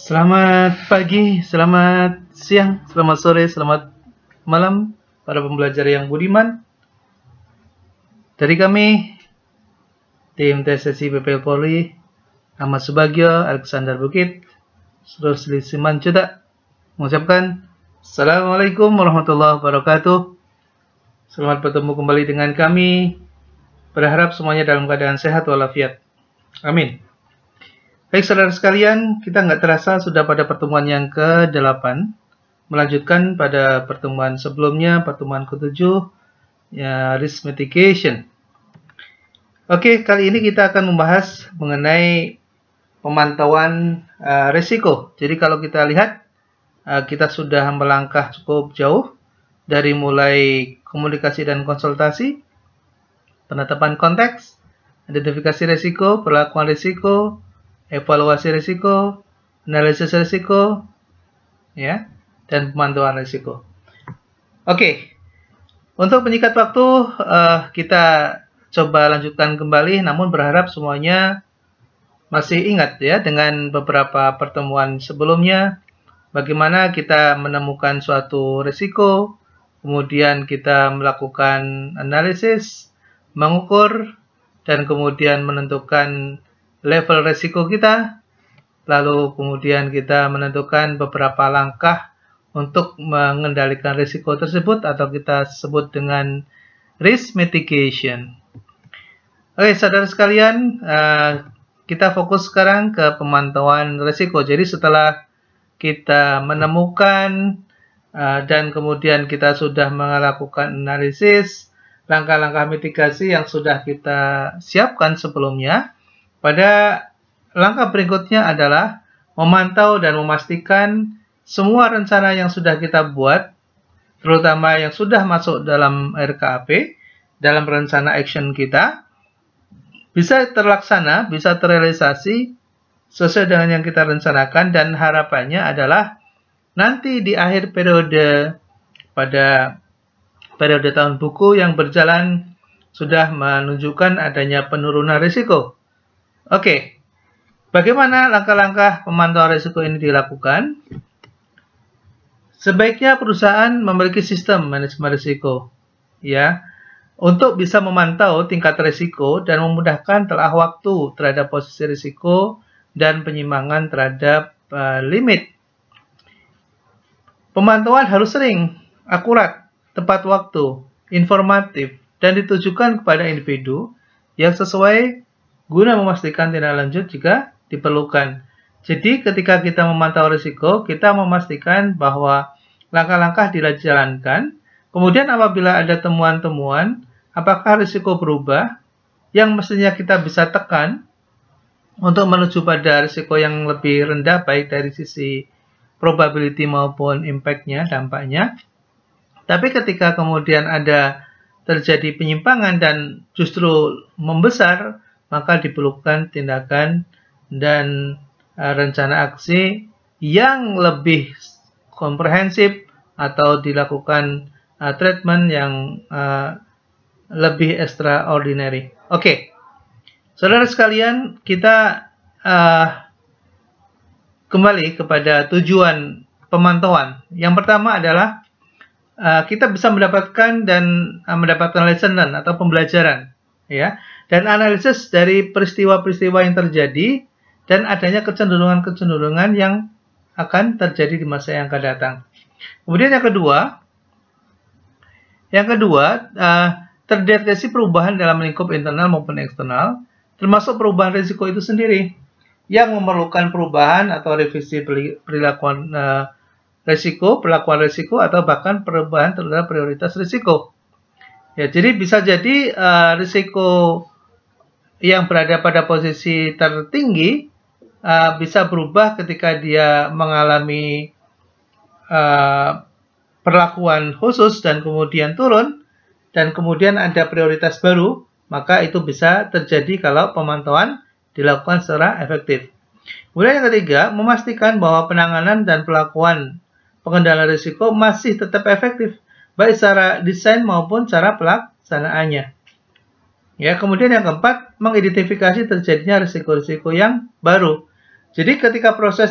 Selamat pagi, selamat siang, selamat sore, selamat malam para pembelajar yang budiman. Dari kami, tim TSSI PPL Polri, Ahmad Subagio, Alexander Bukit, Rusli Simanjuta, mengucapkan Assalamualaikum warahmatullahi wabarakatuh. Selamat bertemu kembali dengan kami. Berharap semuanya dalam keadaan sehat walafiat. Amin. Baik saudara sekalian, kita nggak terasa sudah pada pertemuan yang ke-8, melanjutkan pada pertemuan sebelumnya, pertemuan ke-7, ya, risk mitigation. Oke, kali ini kita akan membahas mengenai pemantauan risiko. Jadi kalau kita lihat, kita sudah melangkah cukup jauh, dari mulai komunikasi dan konsultasi, penetapan konteks, identifikasi risiko, perlakuan risiko, evaluasi risiko, analisis risiko, ya, dan pemantauan risiko. Oke, untuk menyikat waktu, kita coba lanjutkan kembali, namun berharap semuanya masih ingat ya dengan beberapa pertemuan sebelumnya, bagaimana kita menemukan suatu risiko, kemudian kita melakukan analisis, mengukur, dan kemudian menentukan level risiko kita, lalu kemudian kita menentukan beberapa langkah untuk mengendalikan risiko tersebut atau kita sebut dengan risk mitigation. Oke, saudara sekalian, kita fokus sekarang ke pemantauan risiko. Jadi setelah kita menemukan dan kemudian kita sudah melakukan analisis, langkah-langkah mitigasi yang sudah kita siapkan sebelumnya, pada langkah berikutnya adalah memantau dan memastikan semua rencana yang sudah kita buat, terutama yang sudah masuk dalam RKAP, dalam rencana action kita, bisa terlaksana, bisa terrealisasi sesuai dengan yang kita rencanakan, dan harapannya adalah nanti di akhir periode, pada periode tahun buku yang berjalan, sudah menunjukkan adanya penurunan risiko. Oke, bagaimana langkah-langkah pemantauan risiko ini dilakukan? Sebaiknya perusahaan memiliki sistem manajemen risiko, ya, untuk bisa memantau tingkat risiko dan memudahkan telah waktu terhadap posisi risiko dan penyimpangan terhadap limit. Pemantauan harus sering, akurat, tepat waktu, informatif, dan ditujukan kepada individu yang sesuai guna memastikan tindak lanjut jika diperlukan. Jadi ketika kita memantau risiko, kita memastikan bahwa langkah-langkah dijalankan. Kemudian apabila ada temuan-temuan, apakah risiko berubah yang mestinya kita bisa tekan untuk menuju pada risiko yang lebih rendah, baik dari sisi probability maupun impact-nya, dampaknya. Tapi ketika kemudian ada terjadi penyimpangan dan justru membesar, maka diperlukan tindakan dan rencana aksi yang lebih komprehensif atau dilakukan treatment yang lebih extraordinary. Oke, saudara sekalian, kita kembali kepada tujuan pemantauan. Yang pertama adalah kita bisa mendapatkan lesson learn atau pembelajaran, ya, dan analisis dari peristiwa-peristiwa yang terjadi dan adanya kecenderungan-kecenderungan yang akan terjadi di masa yang akan datang. Kemudian yang kedua, terdeteksi perubahan dalam lingkup internal maupun eksternal, termasuk perubahan risiko itu sendiri yang memerlukan perubahan atau revisi perlakuan risiko atau bahkan perubahan terhadap prioritas risiko. Ya, jadi bisa jadi risiko yang berada pada posisi tertinggi bisa berubah ketika dia mengalami perlakuan khusus dan kemudian turun, dan kemudian ada prioritas baru, maka itu bisa terjadi kalau pemantauan dilakukan secara efektif. Kemudian yang ketiga, memastikan bahwa penanganan dan pelakuan pengendalian risiko masih tetap efektif, baik secara desain maupun cara pelaksanaannya. Ya, kemudian yang keempat, mengidentifikasi terjadinya risiko-risiko yang baru. Jadi ketika proses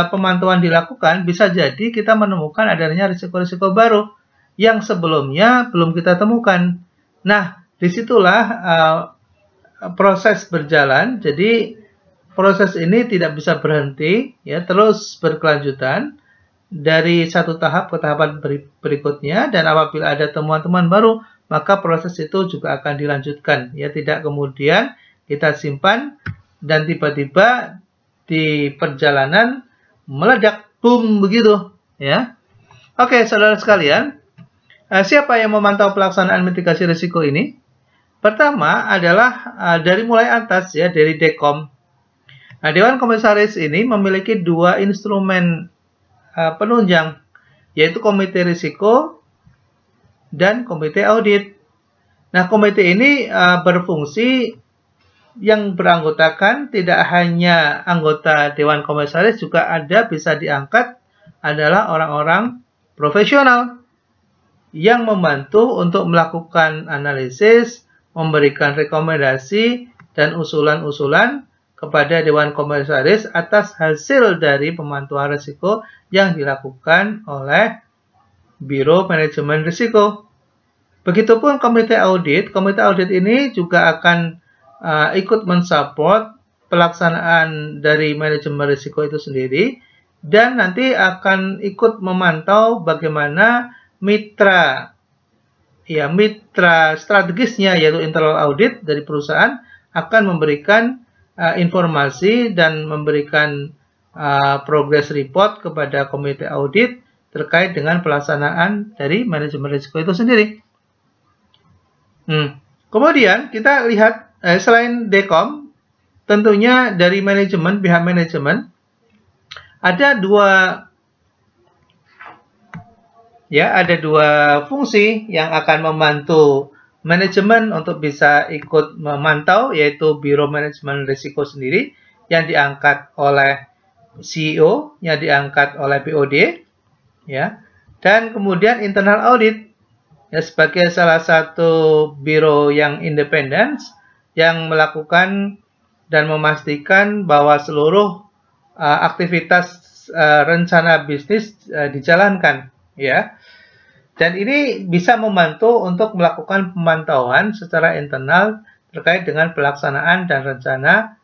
pemantauan dilakukan, bisa jadi kita menemukan adanya risiko-risiko baru yang sebelumnya belum kita temukan. Nah, disitulah proses berjalan. Jadi proses ini tidak bisa berhenti, ya, terus berkelanjutan dari satu tahap ke tahapan berikutnya. Dan apabila ada temuan-temuan baru, maka proses itu juga akan dilanjutkan. Ya, tidak kemudian kita simpan dan tiba-tiba di perjalanan meledak, boom, begitu, ya. Oke, saudara sekalian, siapa yang memantau pelaksanaan mitigasi risiko ini? Pertama adalah dari mulai atas, ya, dari Dekom. Nah, Dewan Komisaris ini memiliki dua instrumen penunjang, yaitu Komite Risiko dan Komite Audit. Nah, komite ini berfungsi yang beranggotakan tidak hanya anggota Dewan Komisaris, juga ada bisa diangkat adalah orang-orang profesional yang membantu untuk melakukan analisis, memberikan rekomendasi dan usulan-usulan kepada Dewan Komisaris atas hasil dari pemantauan risiko yang dilakukan oleh Biro Manajemen Risiko. Begitupun Komite Audit. Komite Audit ini juga akan ikut mensupport pelaksanaan dari manajemen risiko itu sendiri, dan nanti akan ikut memantau bagaimana mitra strategisnya, yaitu internal audit dari perusahaan, akan memberikan informasi dan memberikan progress report kepada komite audit terkait dengan pelaksanaan dari manajemen risiko itu sendiri. Kemudian kita lihat selain Dekom, tentunya dari manajemen, pihak manajemen, ada dua fungsi yang akan membantu manajemen untuk bisa ikut memantau, yaitu Biro Manajemen Risiko sendiri yang diangkat oleh CEO, yang diangkat oleh BOD, ya, dan kemudian internal audit, ya, sebagai salah satu biro yang independen yang melakukan dan memastikan bahwa seluruh aktivitas rencana bisnis dijalankan, ya. Dan ini bisa membantu untuk melakukan pemantauan secara internal terkait dengan pelaksanaan dan rencana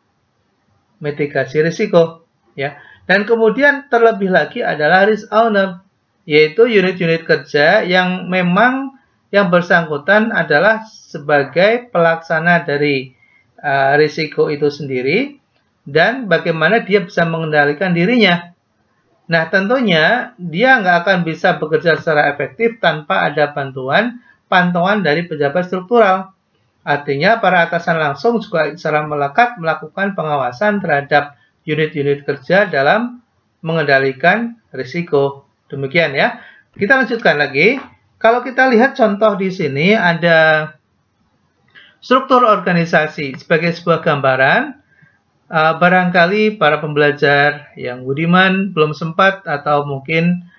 mitigasi risiko, ya. Dan kemudian terlebih lagi adalah risk owner, yaitu unit-unit kerja yang memang yang bersangkutan adalah sebagai pelaksana dari risiko itu sendiri dan bagaimana dia bisa mengendalikan dirinya. Nah, tentunya dia nggak akan bisa bekerja secara efektif tanpa ada pantauan dari pejabat struktural. Artinya para atasan langsung juga secara melekat melakukan pengawasan terhadap unit-unit kerja dalam mengendalikan risiko. Demikian, ya. Kita lanjutkan lagi. Kalau kita lihat contoh di sini ada struktur organisasi sebagai sebuah gambaran. Barangkali para pembelajar yang budiman belum sempat atau mungkin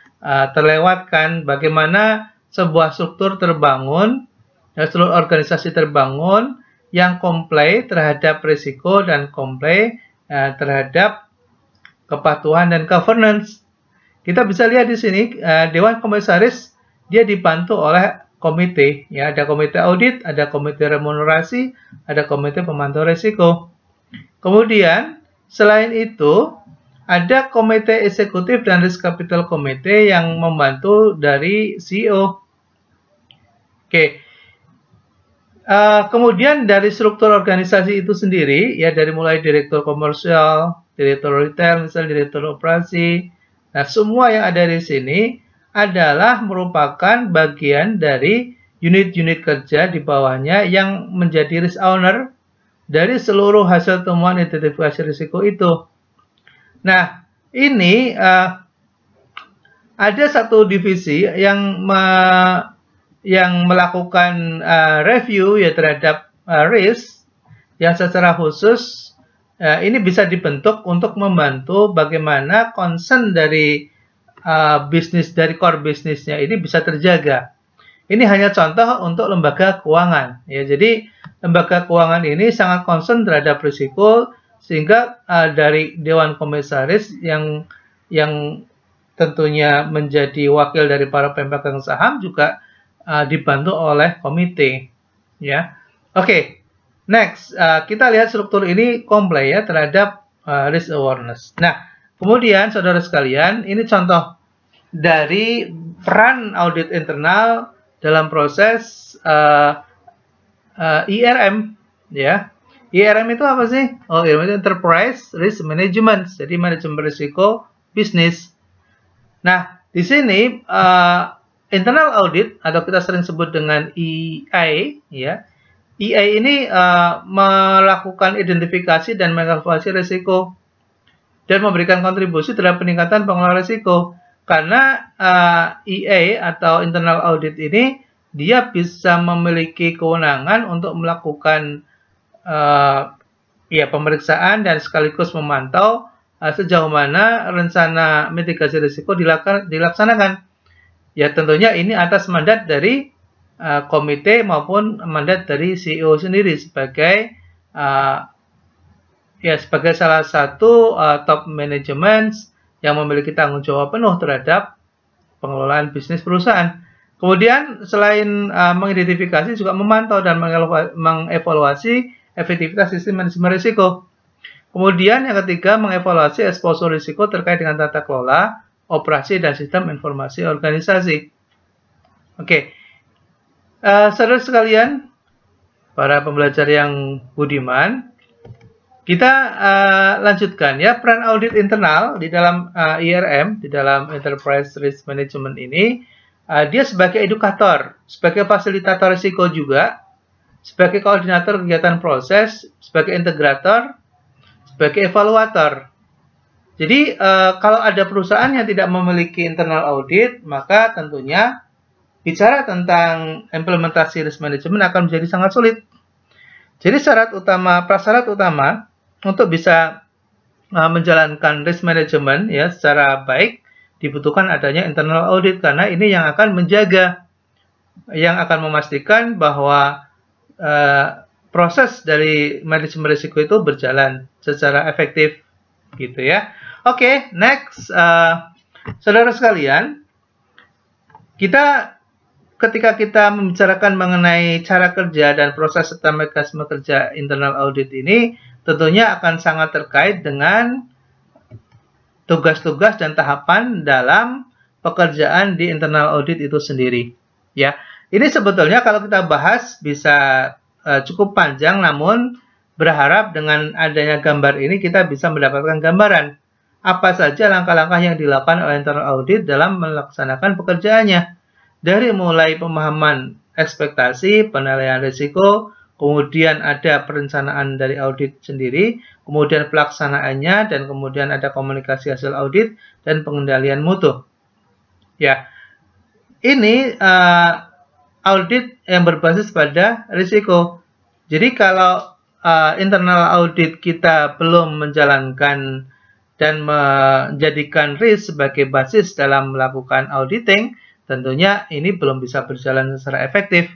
terlewatkan bagaimana sebuah struktur terbangun, seluruh organisasi terbangun yang komplain terhadap risiko dan komplain terhadap kepatuhan dan governance. Kita bisa lihat di sini Dewan Komisaris dia dibantu oleh komite, ya, ada komite audit, ada komite remunerasi, ada komite pemantau risiko. Kemudian selain itu ada komite eksekutif dan risk capital komite yang membantu dari CEO. Oke. Kemudian dari struktur organisasi itu sendiri, ya, dari mulai direktur komersial, direktur retail, misalnya direktur operasi. Nah, semua yang ada di sini adalah merupakan bagian dari unit-unit kerja di bawahnya yang menjadi risk owner dari seluruh hasil temuan identifikasi risiko itu. Nah, ini ada satu divisi yang melakukan review, ya, terhadap risk yang secara khusus ini bisa dibentuk untuk membantu bagaimana concern dari bisnis, dari core bisnisnya ini bisa terjaga. Ini hanya contoh untuk lembaga keuangan, ya. Jadi lembaga keuangan ini sangat concern terhadap risiko sehingga dari Dewan Komisaris yang tentunya menjadi wakil dari para pemegang saham juga dibantu oleh komite, ya. Oke, next kita lihat struktur ini komplain ya terhadap risk awareness. Nah, kemudian saudara sekalian, ini contoh dari peran audit internal dalam proses IRM, ya. IRM itu apa sih? Oh, IRM itu Enterprise Risk Management, jadi manajemen risiko bisnis. Nah, di sini internal audit atau kita sering sebut dengan EI, ya. EI ini melakukan identifikasi dan mengevaluasi risiko dan memberikan kontribusi terhadap peningkatan pengelolaan risiko. Karena EA atau internal audit ini dia bisa memiliki kewenangan untuk melakukan pemeriksaan dan sekaligus memantau sejauh mana rencana mitigasi risiko dilaksanakan. Ya, tentunya ini atas mandat dari komite maupun mandat dari CEO sendiri sebagai sebagai salah satu top management yang memiliki tanggung jawab penuh terhadap pengelolaan bisnis perusahaan. Kemudian selain mengidentifikasi juga memantau dan mengevaluasi efektivitas sistem manajemen risiko. Kemudian yang ketiga, mengevaluasi eksposur risiko terkait dengan tata kelola, operasi, dan sistem informasi organisasi. Oke, saudara sekalian, para pembelajar yang budiman, kita lanjutkan ya, peran audit internal di dalam IRM, di dalam Enterprise Risk Management ini, dia sebagai edukator, sebagai fasilitator risiko juga, sebagai koordinator kegiatan proses, sebagai integrator, sebagai evaluator. Jadi kalau ada perusahaan yang tidak memiliki internal audit, maka tentunya bicara tentang implementasi risk management akan menjadi sangat sulit. Jadi prasyarat utama untuk bisa menjalankan risk management ya secara baik dibutuhkan adanya internal audit, karena ini yang akan menjaga, yang akan memastikan bahwa proses dari manajemen risiko itu berjalan secara efektif gitu ya. Oke, next, saudara sekalian, ketika kita membicarakan mengenai cara kerja dan proses serta mekanisme kerja internal audit ini, tentunya akan sangat terkait dengan tugas-tugas dan tahapan dalam pekerjaan di internal audit itu sendiri. Ya, ini sebetulnya kalau kita bahas bisa cukup panjang, namun berharap dengan adanya gambar ini kita bisa mendapatkan gambaran apa saja langkah-langkah yang dilakukan oleh internal audit dalam melaksanakan pekerjaannya. Dari mulai pemahaman ekspektasi, penilaian risiko, kemudian ada perencanaan dari audit sendiri, kemudian pelaksanaannya, dan kemudian ada komunikasi hasil audit dan pengendalian mutu. Ya, ini audit yang berbasis pada risiko. Jadi kalau internal audit kita belum menjalankan dan menjadikan risk sebagai basis dalam melakukan auditing, tentunya ini belum bisa berjalan secara efektif.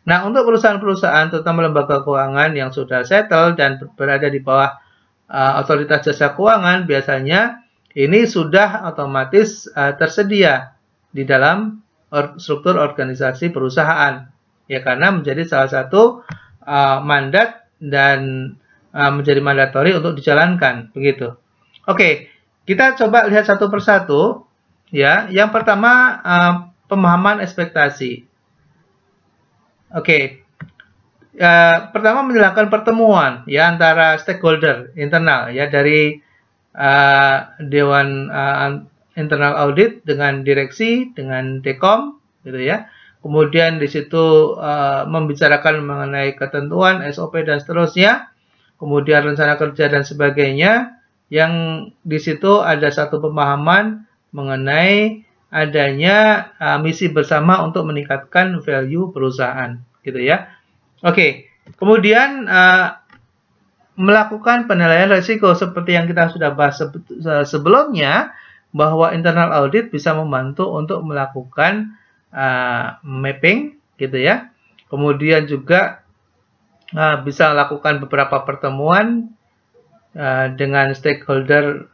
Nah, untuk perusahaan-perusahaan, terutama lembaga keuangan yang sudah settle dan berada di bawah otoritas jasa keuangan, biasanya ini sudah otomatis tersedia di dalam struktur organisasi perusahaan. Ya, karena menjadi salah satu mandat dan menjadi mandatori untuk dijalankan, begitu. Oke, kita coba lihat satu persatu. Ya, yang pertama pemahaman ekspektasi. Oke, pertama menjalankan pertemuan ya antara stakeholder internal ya dari Dewan Internal Audit dengan direksi, dengan Dekom, gitu ya. Kemudian di situ membicarakan mengenai ketentuan, SOP dan seterusnya. Kemudian rencana kerja dan sebagainya. Yang di situ ada satu pemahaman mengenai adanya misi bersama untuk meningkatkan value perusahaan, gitu ya. Oke, kemudian melakukan penilaian risiko seperti yang kita sudah bahas sebelumnya, bahwa internal audit bisa membantu untuk melakukan mapping, gitu ya. Kemudian juga bisa lakukan beberapa pertemuan dengan stakeholder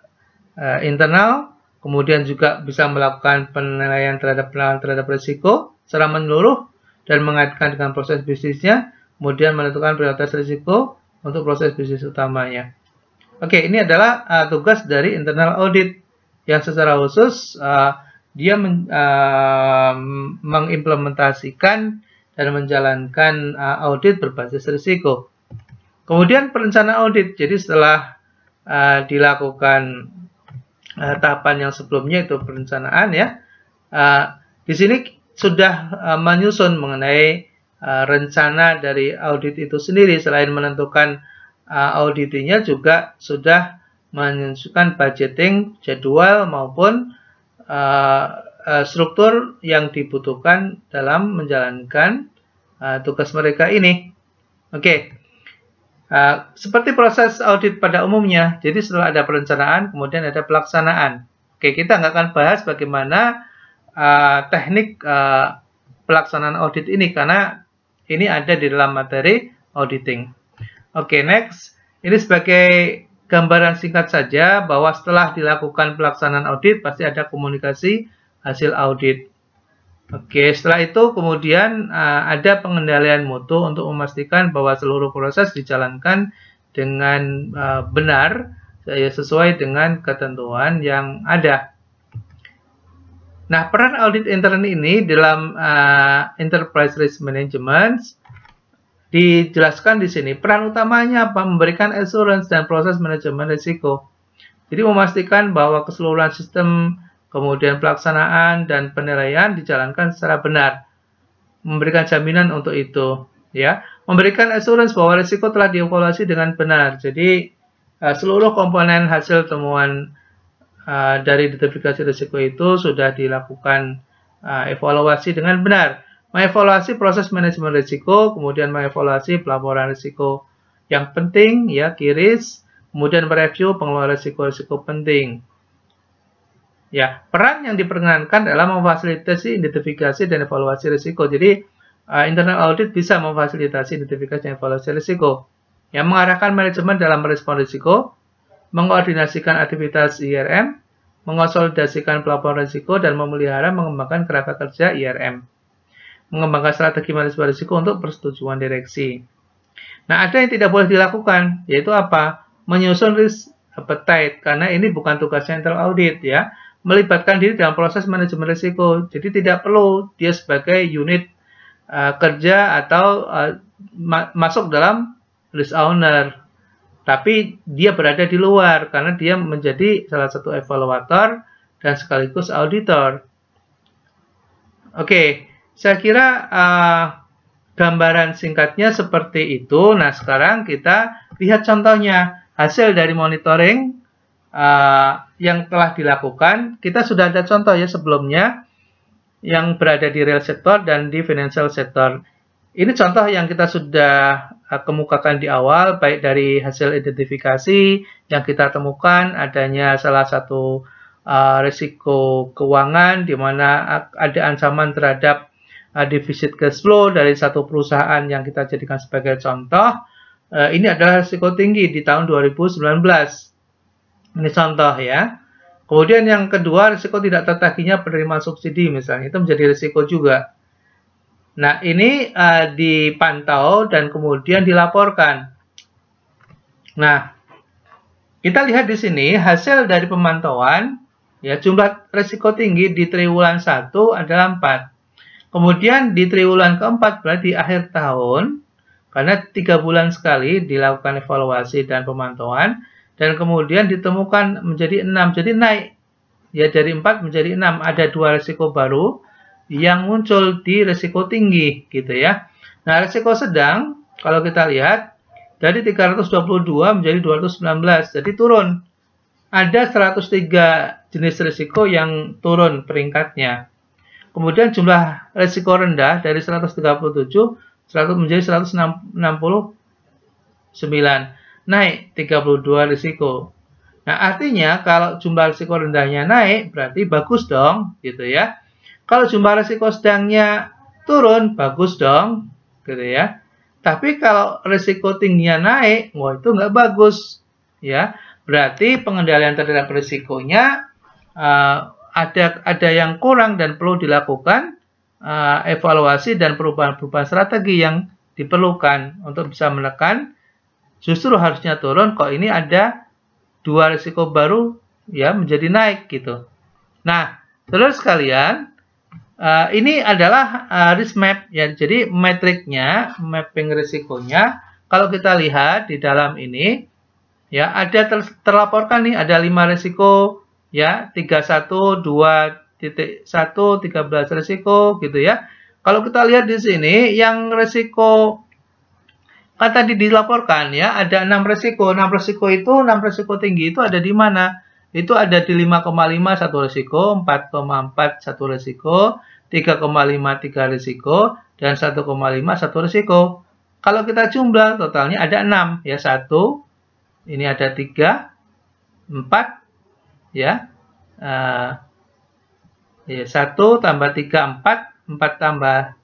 internal, kemudian juga bisa melakukan penilaian terhadap risiko secara menyeluruh dan mengaitkan dengan proses bisnisnya, kemudian menentukan prioritas risiko untuk proses bisnis utamanya. Oke, ini adalah tugas dari internal audit yang secara khusus dia mengimplementasikan dan menjalankan audit berbasis risiko. Kemudian perencanaan audit, jadi setelah dilakukan tahapan yang sebelumnya itu perencanaan ya, di sini sudah menyusun mengenai rencana dari audit itu sendiri. Selain menentukan auditinya juga sudah menyusun budgeting, jadwal maupun struktur yang dibutuhkan dalam menjalankan tugas mereka ini. Oke. Seperti proses audit pada umumnya, jadi setelah ada perencanaan, kemudian ada pelaksanaan. Oke, kita nggak akan bahas bagaimana teknik pelaksanaan audit ini, karena ini ada di dalam materi auditing. Oke, next. Ini sebagai gambaran singkat saja bahwa setelah dilakukan pelaksanaan audit, pasti ada komunikasi hasil audit. Oke, setelah itu kemudian ada pengendalian mutu untuk memastikan bahwa seluruh proses dijalankan dengan benar sesuai dengan ketentuan yang ada. Nah, peran audit intern ini dalam enterprise risk management dijelaskan di sini. Peran utamanya apa? Memberikan assurance dan proses manajemen risiko. Jadi memastikan bahwa keseluruhan sistem, kemudian pelaksanaan dan penilaian dijalankan secara benar. Memberikan jaminan untuk itu, ya. Memberikan assurance bahwa risiko telah dievaluasi dengan benar. Jadi seluruh komponen hasil temuan dari identifikasi risiko itu sudah dilakukan evaluasi dengan benar. Mengevaluasi proses manajemen risiko, kemudian mengevaluasi pelaporan risiko yang penting, ya, key risk, kemudian mereview pengelolaan risiko-risiko penting. Ya, peran yang diperkenankan adalah memfasilitasi identifikasi dan evaluasi risiko. Jadi, internal audit bisa memfasilitasi identifikasi dan evaluasi risiko. Yang mengarahkan manajemen dalam merespon risiko, mengkoordinasikan aktivitas IRM, mengonsolidasikan pelaporan risiko, dan memelihara mengembangkan kerangka kerja IRM. Mengembangkan strategi manajemen risiko untuk persetujuan direksi. Nah, ada yang tidak boleh dilakukan, yaitu apa? Menyusun risk appetite, karena ini bukan tugasnya internal audit, ya. Melibatkan diri dalam proses manajemen risiko. Jadi tidak perlu dia sebagai unit kerja atau masuk dalam risk owner. Tapi dia berada di luar karena dia menjadi salah satu evaluator dan sekaligus auditor. Oke, saya kira gambaran singkatnya seperti itu. Nah, sekarang kita lihat contohnya. Hasil dari monitoring yang telah dilakukan, kita sudah ada contoh ya sebelumnya yang berada di real sector dan di financial sector. Ini contoh yang kita sudah kemukakan di awal, baik dari hasil identifikasi yang kita temukan adanya salah satu risiko keuangan di mana ada ancaman terhadap defisit cash flow dari satu perusahaan yang kita jadikan sebagai contoh. Ini adalah risiko tinggi di tahun 2019. Ini contoh ya. Kemudian yang kedua, risiko tidak tertagihnya penerimaan subsidi misalnya. Itu menjadi risiko juga. Nah, ini dipantau dan kemudian dilaporkan. Nah, kita lihat di sini hasil dari pemantauan, ya, jumlah risiko tinggi di triwulan 1 adalah 4. Kemudian di triwulan keempat, berarti di akhir tahun, karena 3 bulan sekali dilakukan evaluasi dan pemantauan, dan kemudian ditemukan menjadi 6, jadi naik. Ya, dari 4 menjadi 6, ada 2 risiko baru yang muncul di risiko tinggi, gitu ya. Nah, risiko sedang, kalau kita lihat, dari 322 menjadi 219, jadi turun. Ada 103 jenis risiko yang turun peringkatnya. Kemudian jumlah risiko rendah dari 137 menjadi 169, naik 32 risiko. Nah, artinya kalau jumlah risiko rendahnya naik, berarti bagus dong, gitu ya. Kalau jumlah risiko sedangnya turun, bagus dong, gitu ya. Tapi kalau risiko tingginya naik, wah itu nggak bagus. ya, berarti pengendalian terhadap risikonya ada yang kurang dan perlu dilakukan evaluasi dan perubahan-perubahan strategi yang diperlukan untuk bisa menekan. Justru harusnya turun, kok ini ada 2 risiko baru ya menjadi naik gitu. Nah, terus sekalian, ini adalah risk map ya. Jadi metriknya, mapping risikonya, kalau kita lihat di dalam ini ya ada terlaporkan nih ada 5 risiko ya, 31, 2.1, 13 risiko gitu ya. Kalau kita lihat di sini yang risiko kan tadi dilaporkan ya, ada 6 risiko. 6 risiko itu, 6 risiko tinggi itu ada di mana? Itu ada di 5,5 satu risiko, 4,4 satu risiko, 3,5 3 risiko, dan 1,5 satu risiko. Kalau kita jumlah totalnya ada 6 ya, 1, ini ada 3, 4 ya. 1 tambah 3, 4, 4 tambah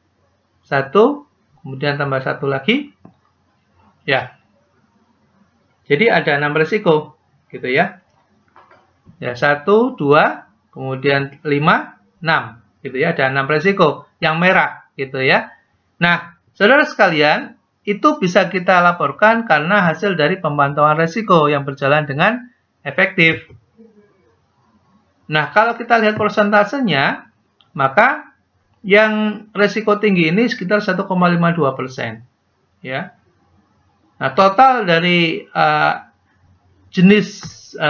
1, kemudian tambah 1 lagi. Ya, jadi ada 6 risiko, gitu ya. Ya, 1, 2, kemudian 5, 6, gitu ya. Ada 6 risiko, yang merah, gitu ya. Nah, saudara sekalian, itu bisa kita laporkan karena hasil dari pemantauan risiko yang berjalan dengan efektif. Nah, kalau kita lihat persentasenya, maka yang risiko tinggi ini sekitar 1,52%, ya. Nah, total dari jenis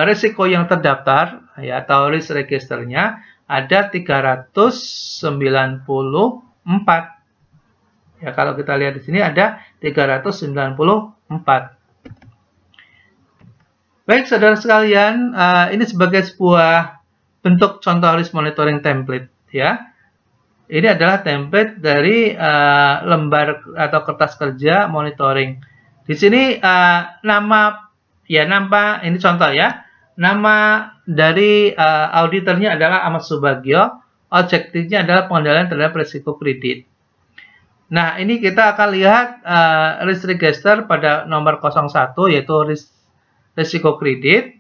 risiko yang terdaftar ya, atau risk registernya ada 394. Ya, kalau kita lihat di sini ada 394. Baik, saudara sekalian, ini sebagai sebuah bentuk contoh risk monitoring template ya. Ini adalah template dari lembar atau kertas kerja monitoring. Di sini nama ini contoh ya. Nama dari auditornya adalah Ahmad Subagio. Objektifnya adalah pengendalian terhadap risiko kredit. Nah, ini kita akan lihat risk register pada nomor 01 yaitu risiko kredit,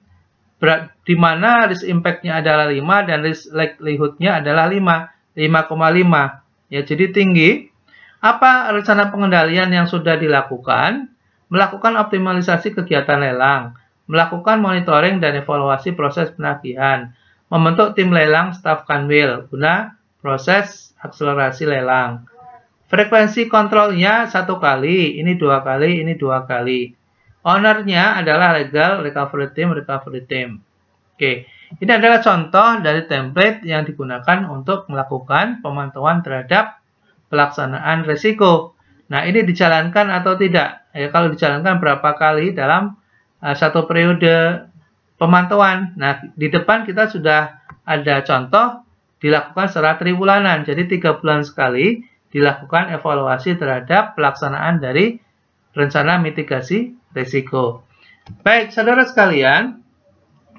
di mana risk impact-nya adalah 5 dan risk likelihood-nya adalah 5,5. Ya, jadi tinggi. Apa rencana pengendalian yang sudah dilakukan? Melakukan optimalisasi kegiatan lelang, melakukan monitoring dan evaluasi proses penagihan, membentuk tim lelang staff kanwil guna proses akselerasi lelang. Frekuensi kontrolnya 1 kali, ini 2 kali, ini 2 kali. Ownernya adalah legal recovery team. Oke, ini adalah contoh dari template yang digunakan untuk melakukan pemantauan terhadap pelaksanaan risiko. Nah, ini dijalankan atau tidak? Ya, kalau dijalankan berapa kali dalam satu periode pemantauan. Nah, di depan kita sudah ada contoh dilakukan secara triwulanan. Jadi 3 bulan sekali dilakukan evaluasi terhadap pelaksanaan dari rencana mitigasi risiko. Baik, saudara sekalian,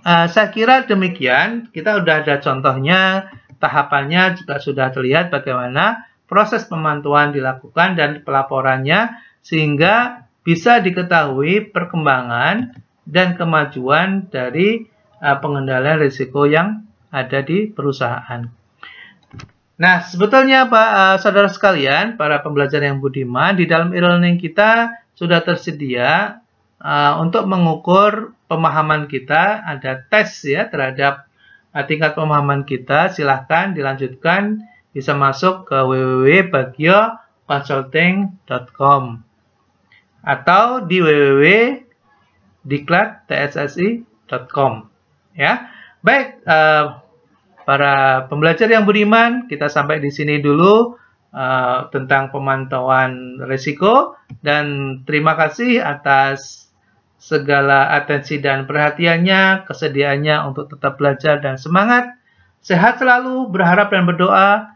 saya kira demikian. Kita sudah ada contohnya, tahapannya juga sudah terlihat bagaimana proses pemantauan dilakukan dan pelaporannya sehingga bisa diketahui perkembangan dan kemajuan dari pengendalian risiko yang ada di perusahaan. Nah, sebetulnya Pak, saudara sekalian, para pembelajar yang budiman, di dalam e-learning kita sudah tersedia untuk mengukur pemahaman kita, ada tes ya terhadap tingkat pemahaman kita. Silahkan dilanjutkan, bisa masuk ke www.bagioconsulting.com atau di www.diklat.tssi.com ya. Baik, para pembelajar yang budiman, kita sampai di sini dulu tentang pemantauan risiko, dan terima kasih atas segala atensi dan perhatiannya, kesediaannya untuk tetap belajar dan semangat. Sehat selalu, berharap dan berdoa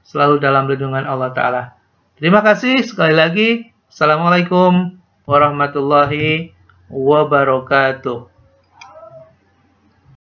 selalu dalam lindungan Allah Ta'ala. Terima kasih sekali lagi. Assalamualaikum warahmatullahi wabarakatuh.